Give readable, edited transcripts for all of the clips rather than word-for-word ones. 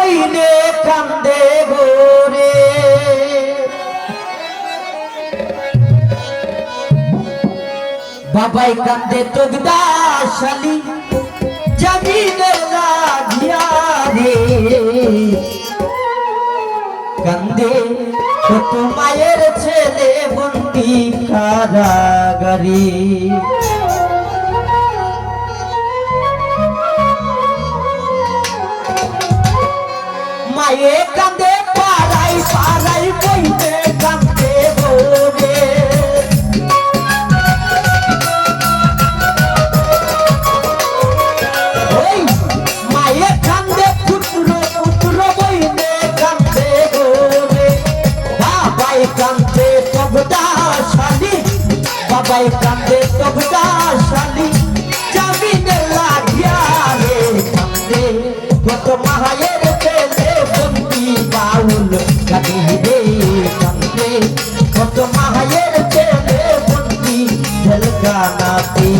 বইনে কান্দে গোরে বাবাই কান্দে তোগদা শালি জামিনে লাগিয়া রে কান্দে কত মায়ের ছেলে বন্দি কারাগারে মায়ে কান্দে পাড়াই পাড়াই বইতে কান্দে গোরে মায়ে কান্দে পুত্র পুত্র বইতে কান্দে গোরে বাবাই কান্দে তবদা শালি বাবাই কান্দে তবদা শালি জামিনে লাগিয়া রে কান্দে কত মায়ের বাউল গানি রে কান্দে কত মায়ের ছেলে বন্দি জেলখানাতে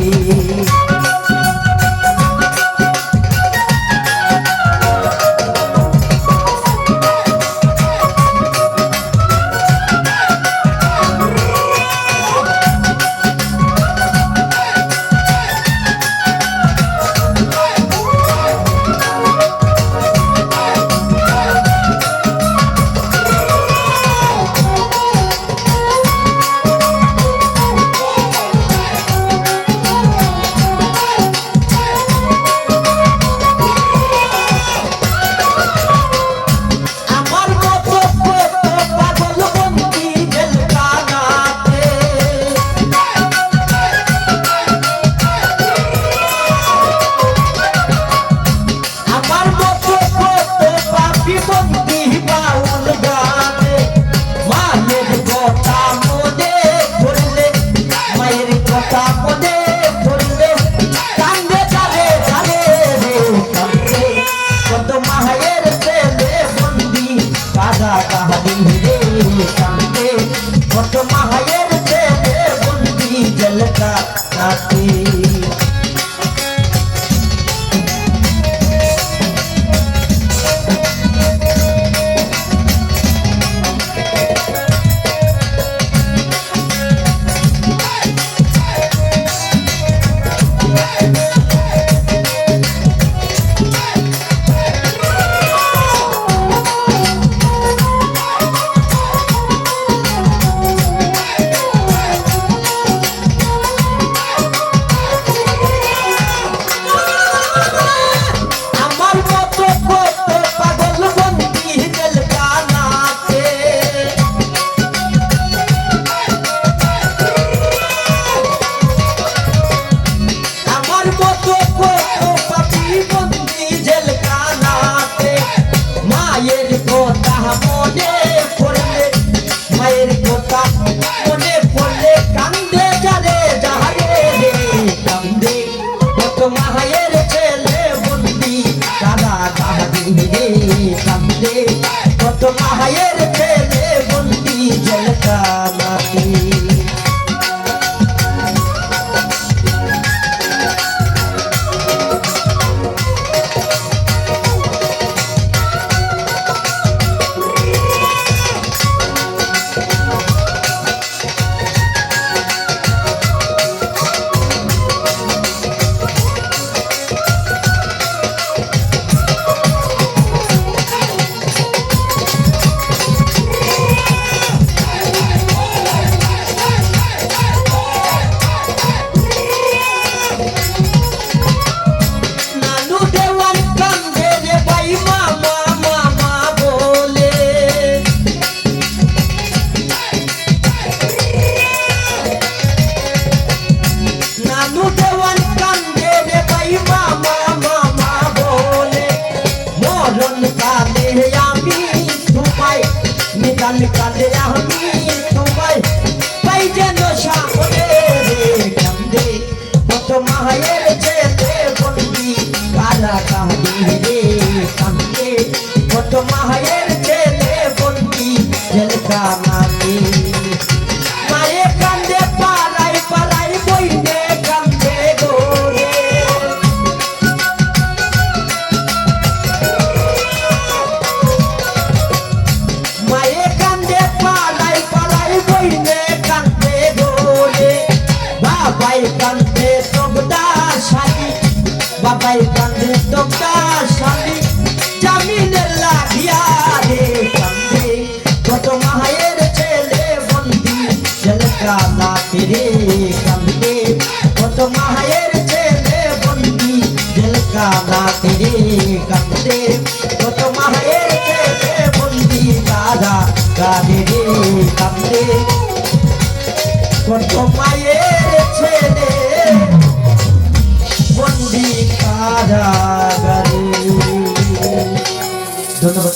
কত মায়ের ছেলে বন্দি জেলখানাতে কত মায়ের ছেলে বন্দি জেলখানাতে কালে কালে আমি তোমায় পাই যেন সামনে রে কান্দে কত মায়ের ছেলে বন্দি কারাগারে রে কান্দে কত মায়ের ছেলে বন্দি জেলখানাতে মায়ে কান্দে পাড়াই পাড়াই বইনে কান্দে গোরে বাবাই কান্দে তোকা স্বামী জামিনের লাগিয়া রে কান্দে কত মায়ের ছেলে বন্দি জেলখানাতে রে কান্দে কত মায়ের ছেলে বন্দি জেলখানাতে রে কান্দে কত মায়ের ছেলে বন্দি কারা কাঁদে রে কান্দে কত মায়ের ছেলে বন্দি কারাগারে। ধন্যবাদ।